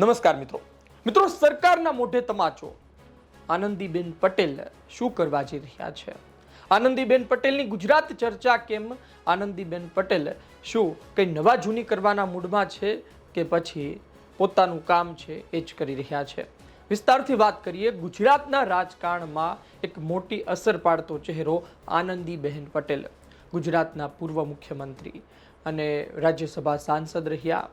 નમસ્કાર મિત્રો મિત્રો સરકારના મોઢે તમાચો આનંદીબેન પટેલ શું કરવા જઈ રહ્યા છે? આનંદીબેન પટેલની ગુજરાત ચર્ચા કેમ? આનંદીબેન પટેલ શું કંઈ નવા જૂની કરવાના મૂડમાં છે કે પછી પોતાનું કામ છે એ જ કરી રહ્યા છે? વિસ્તારથી વાત કરીએ. ગુજરાતના રાજકારણમાં એક મોટી અસર પાડતો ચહેરો આનંદીબેન પટેલ, ગુજરાતના પૂર્વ મુખ્યમંત્રી અને રાજ્યસભા સાંસદ રહ્યા.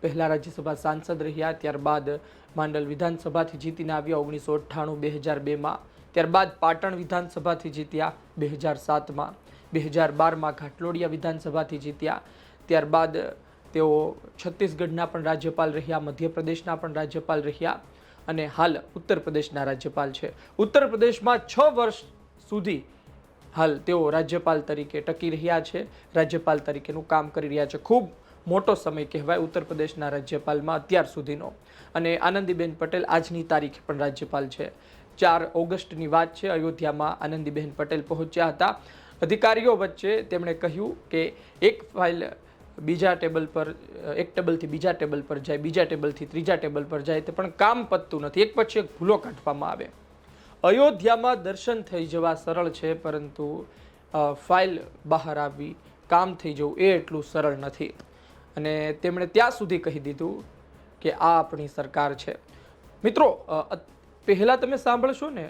પહેલા રાજ્યસભા સાંસદ રહ્યા, ત્યારબાદ માંડલ વિધાનસભાથી જીતીને આવ્યા 1998-2002માં, ત્યારબાદ પાટણ વિધાનસભાથી જીત્યા 2007માં, 2012માં ઘાટલોડિયા વિધાનસભાથી જીત્યા, ત્યારબાદ તેઓ છત્તીસગઢના પણ રાજ્યપાલ રહ્યા, મધ્યપ્રદેશના પણ રાજ્યપાલ રહ્યા અને હાલ ઉત્તર પ્રદેશના રાજ્યપાલ છે. ઉત્તર પ્રદેશમાં 6 વર્ષ સુધી હાલ તેઓ રાજ્યપાલ તરીકે ટકી રહ્યા છે, રાજ્યપાલ તરીકેનું કામ કરી રહ્યા છે. ખૂબ મોટો સમય કહેવાય ઉત્તર પ્રદેશના રાજ્યપાલમાં અત્યાર સુધીનો. અને આનંદીબેન પટેલ આજની તારીખે પણ રાજ્યપાલ છે. 4 ઓગસ્ટની વાત છે. અયોધ્યામાં આનંદીબેન પટેલ પહોંચ્યા હતા. અધિકારીઓ વચ્ચે તેમણે કહ્યું કે એક ફાઇલ બીજા ટેબલ પર, એક ટેબલથી બીજા ટેબલ પર જાય, બીજા ટેબલથી ત્રીજા ટેબલ પર જાય, તે પણ કામ પતતું નથી. એક પછી એક ભૂલો કાઢવામાં આવે. અયોધ્યામાં દર્શન થઈ જવા સરળ છે, પરંતુ ફાઇલ બહાર આવી, કામ થઈ જવું એ એટલું સરળ નથી. અને તેમણે ત્યાં સુધી કહી દીધું કે આ આપણી સરકાર છે. મિત્રો, પહેલાં તમે સાંભળશો ને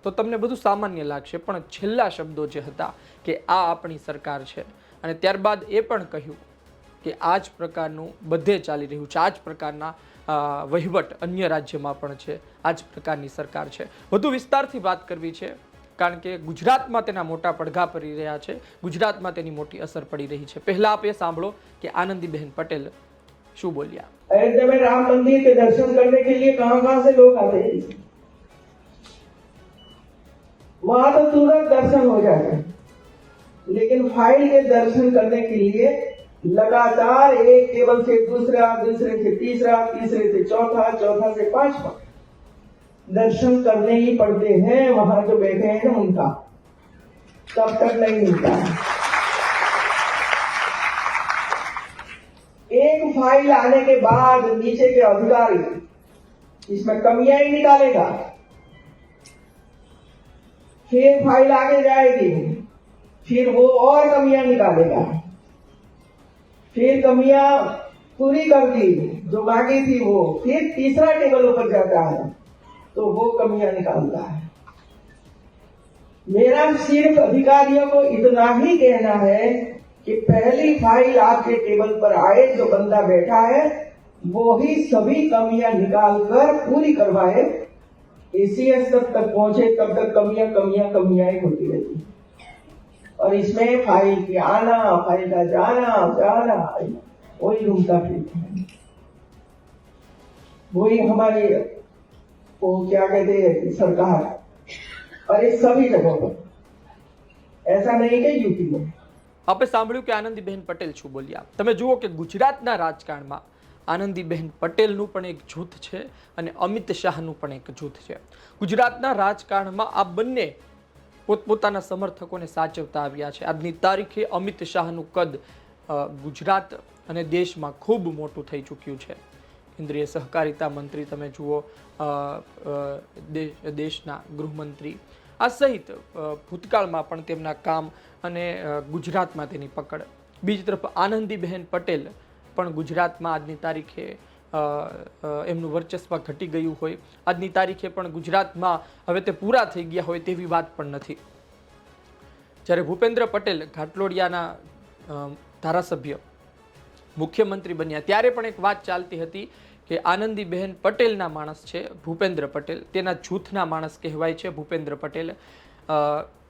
તો તમને બધું સામાન્ય લાગશે, પણ છેલ્લા શબ્દો જે હતા કે આ આપણી સરકાર છે, અને ત્યારબાદ એ પણ કહ્યું કે આ જ પ્રકારનું બધે ચાલી રહ્યું છે, આ જ પ્રકારના વહીવટ અન્ય રાજ્યમાં પણ છે, આ જ પ્રકારની સરકાર છે. વધુ વિસ્તારથી વાત કરવી છે, કારણ કે ગુજરાતમાં તેના મોટા પડઘા પડી રહ્યા છે, ગુજરાતમાં તેની મોટી અસર પડી રહી છે. પહેલા આપ એ સાંભળો કે આનંદીબેન પટેલ શું બોલ્યા. अयोध्या में राम मंदिर के दर्शन करने के लिए कहां से लोग आते हैं. वहां तो तुरंत दर्शन हो जाते हैं, लेकिन फाइल के दर्शन करने के लिए लगातार एक टेबल से दूसरा, दूसरे से तीसरा, तीसरे से चौथा, चौथा से पांचवा दर्शन करने ही पड़ते हैं. वहां जो बैठे हैं ना उनका तब तक नहीं मिलता है. एक फाइल आने के बाद नीचे के अधिकारी इसमें कमियां ही निकालेगा, फिर फाइल आगे जाएगी, फिर वो और कमियां निकालेगा, फिर कमियां पूरी कर दी जो बाकी थी वो फिर तीसरा टेबल ऊपर जाता है तो वो कमियां निकालता है. मेरा सिर्फ अधिकारियों को इतना ही कहना है कि पहली फाइल आपके टेबल पर आए, जो बंदा बैठा है वो ही सभी कमियां निकालकर पूरी करवाए. एसीएस तक पहुंचे तब तक कमियां ही होती रहती. और इसमें फाइल की आना, फाइल का जाना वही घूमता फिरता है. वही हमारी वो क्या कहते हैं सरकार, और ये सभी जगहों पर, ऐसा नहीं कि यूपी में. આપણે સાંભળ્યું કે આનંદીબેન પટેલ શું બોલ્યા. તમે જુઓ કે ગુજરાતના રાજકારણમાં આનંદીબેન પટેલનું પણ એક જૂથ છે અને અમિત શાહનું પણ એક જૂથ છે. ગુજરાતના રાજકારણમાં આ બંને પોતપોતાના સમર્થકોને સાચવતા આવ્યા છે. આજની તારીખે અમિત શાહનું કદ ગુજરાત અને દેશમાં ખૂબ મોટું થઈ ચૂક્યું છે. કેન્દ્રીય સહકારિતા મંત્રી તમે જુઓ, દેશના ગૃહમંત્રી, આ સહિત ભૂતકાળમાં પણ તેમના કામ અને ગુજરાતમાં તેની પકડ. બીજી તરફ આનંદીબેન પટેલ પણ ગુજરાતમાં આજની તારીખે એમનું વર્ચસ્વ ઘટી ગયું હોય, આજની તારીખે પણ ગુજરાતમાં હવે તે પૂરા થઈ ગયા હોય તેવી વાત પણ નથી. જ્યારે ભૂપેન્દ્ર પટેલ ઘાટલોડિયાના ધારાસભ્ય મુખ્યમંત્રી બન્યા ત્યારે પણ એક વાત ચાલતી હતી કે આનંદીબેન પટેલના માણસ છે ભૂપેન્દ્ર પટેલ, તેના જૂથના માણસ કહેવાય છે ભૂપેન્દ્ર પટેલ.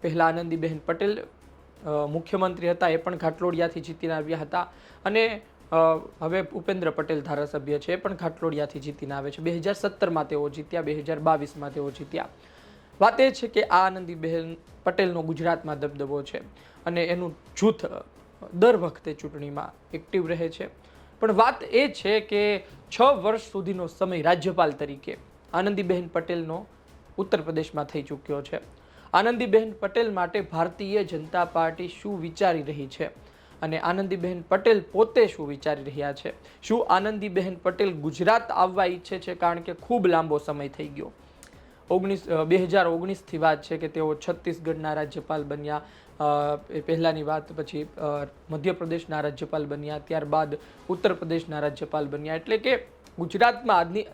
પહેલા આનંદીબેન પટેલ મુખ્યમંત્રી હતા, એ પણ ઘાટલોડિયાથી જીતીને આવ્યા હતા, અને હવે ભૂપેન્દ્ર પટેલ ધારાસભ્ય છે, એ પણ ઘાટલોડિયાથી જીતીને આવે છે. 2017માં તેઓ જીત્યા, 2022માં તેઓ જીત્યા. વાત એ છે કે આ આનંદીબેન પટેલનો ગુજરાતમાં દબદબો છે અને એનું જૂથ દર વખતે ચૂંટણીમાં એક્ટિવ રહે છે. પણ વાત એ છે કે 6 વર્ષ સુધીનો સમય રાજ્યપાલ તરીકે આનંદીબેન પટેલનો ઉત્તર પ્રદેશમાં થઈ ચૂક્યો છે. આનંદીબેન પટેલ માટે ભારતીય જનતા પાર્ટી શું વિચારી રહી છે અને આનંદીબહેન પટેલ પોતે શું વિચારી રહ્યા છે? શું આનંદીબહેન પટેલ ગુજરાત આવવા ઈચ્છે છે? કારણ કે ખૂબ લાંબો સમય થઈ ગયો, 2019થી વાત છે કે તેઓ છત્તીસગઢના રાજ્યપાલ બન્યા, એ પહેલાંની વાત, પછી મધ્યપ્રદેશના રાજ્યપાલ બન્યા, ત્યારબાદ ઉત્તર પ્રદેશના રાજ્યપાલ બન્યા. એટલે કે ગુજરાતમાં આજની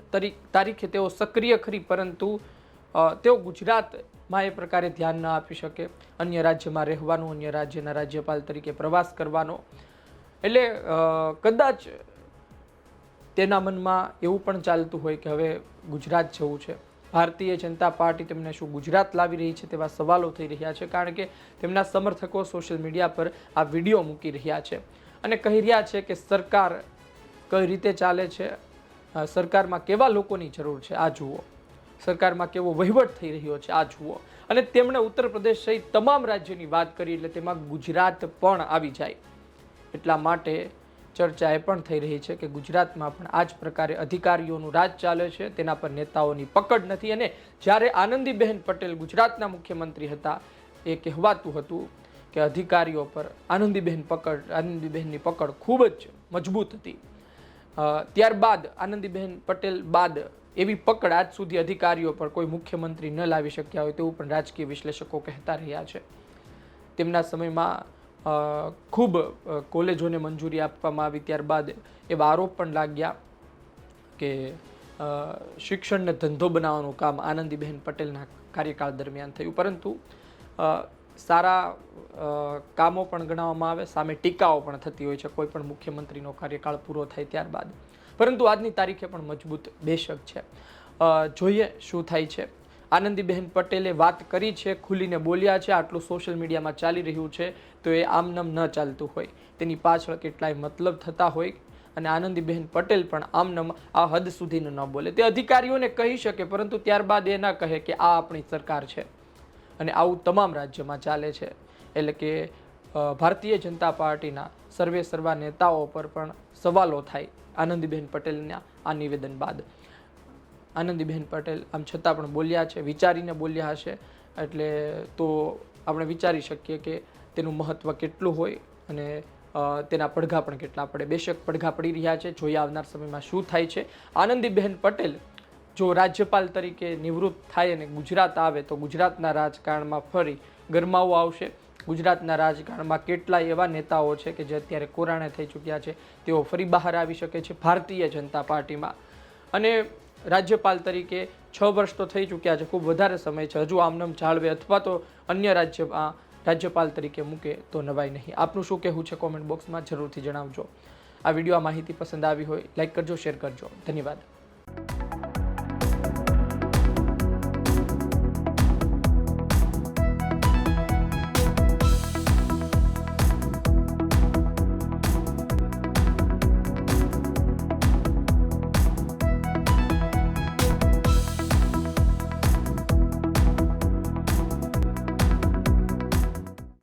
તારીખે તેઓ સક્રિય ખરી, પરંતુ તેઓ ગુજરાતમાં એ પ્રકારે ધ્યાન ન આપી શકે. અન્ય રાજ્યમાં રહેવાનું, અન્ય રાજ્યના રાજ્યપાલ તરીકે પ્રવાસ કરવાનો, એટલે કદાચ તેના મનમાં એવું પણ ચાલતું હોય કે હવે ગુજરાત જવું છે. ભારતીય જનતા પાર્ટી તેમને શું ગુજરાત લાવી રહી છે તેવા સવાલો થઈ રહ્યા છે, કારણ કે તેમના સમર્થકો સોશિયલ મીડિયા પર આ વિડીયો મૂકી રહ્યા છે અને કહી રહ્યા છે કે સરકાર કઈ રીતે ચાલે છે, સરકારમાં કેવા લોકોની જરૂર છે આ જુઓ, સરકારમાં કેવો વહીવટ થઈ રહ્યો છે આ જુઓ. અને તેમણે ઉત્તર પ્રદેશ સહિત તમામ રાજ્યોની વાત કરી, એટલે તેમાં ગુજરાત પણ આવી જાય. એટલા માટે ચર્ચા એ પણ થઈ રહી છે કે ગુજરાતમાં પણ આ જ પ્રકારે અધિકારીઓનું રાજ ચાલે છે, તેના પર નેતાઓની પકડ નથી. અને જ્યારે આનંદીબહેન પટેલ ગુજરાતના મુખ્યમંત્રી હતા, એ કહેવાતું હતું કે અધિકારીઓ પર આનંદીબહેનની પકડ ખૂબ જ મજબૂત હતી. ત્યારબાદ આનંદીબહેન પટેલ બાદ એવી પકડ આજ સુધી અધિકારીઓ પર કોઈ મુખ્યમંત્રી ન લાવી શક્યા હોય તેવું પણ રાજકીય વિશ્લેષકો કહેતા રહ્યા છે. તેમના સમયમાં ખૂબ કોલેજોને મંજૂરી આપવામાં આવી, ત્યારબાદ એવા આરોપ પણ લાગ્યા કે શિક્ષણને ધંધો બનાવવાનું કામ આનંદીબહેન પટેલના કાર્યકાળ દરમિયાન થયું. પરંતુ સારા કામો પણ ગણાવવામાં આવે, સામે ટીકાઓ પણ થતી હોય છે કોઈ પણ મુખ્યમંત્રીનો કાર્યકાળ પૂરો થાય ત્યારબાદ. પરંતુ આજની તારીખે પણ મજબૂત બેશક છે. જોઈએ શું થાય છે. આનંદીબહેન પટેલે વાત કરી છે, ખુલીને બોલ્યા છે, આટલું સોશિયલ મીડિયામાં ચાલી રહ્યું છે, તો એ આમનામ ન ચાલતું હોય, તેની પાછળ કેટલાય મતલબ થતા હોય. અને આનંદીબહેન પટેલ પણ આમનામ આ હદ સુધીનું ન બોલે. તે અધિકારીઓને કહી શકે, પરંતુ ત્યારબાદ એ ના કહે કે આ આપણી સરકાર છે અને આવું તમામ રાજ્યમાં ચાલે છે. એટલે કે ભારતીય જનતા પાર્ટીના સર્વા નેતાઓ પર પણ સવાલો થાય આનંદીબહેન પટેલના આ નિવેદન બાદ. આનંદીબહેન પટેલ આમ છતાં પણ બોલ્યા છે, વિચારીને બોલ્યા હશે, એટલે તો આપણે વિચારી શકીએ કે તેનું મહત્ત્વ કેટલું હોય અને તેના પડઘા પણ કેટલા પડે. બેશક પડઘા પડી રહ્યા છે. જોઈએ આવનાર સમયમાં શું થાય છે. આનંદીબહેન પટેલ જો રાજ્યપાલ તરીકે નિવૃત્ત થાય અને ગુજરાત આવે તો ગુજરાતના રાજકારણમાં ફરી ગરમાવો આવશે. ગુજરાતના રાજકારણમાં કેટલાય એવા નેતાઓ છે કે જે અત્યારે કોરાણે થઈ ચૂક્યા છે, તેઓ ફરી બહાર આવી શકે છે ભારતીય જનતા પાર્ટીમાં. અને રાજ્યપાલ તરીકે 6 વર્ષ તો થઈ ચૂક્યા છે, ખૂબ વધારે સમય છે, હજુ આમનામ જાળવે અથવા તો અન્ય રાજ્યપાલ તરીકે મૂકે તો નવાય નહીં. આપનું શું કહેવું છે કોમેન્ટ બોક્સમાં જરૂરથી જણાવજો. આ વિડીયો, આ માહિતી પસંદ આવી હોય લાઈક કરજો, શેર કરજો. ધન્યવાદ.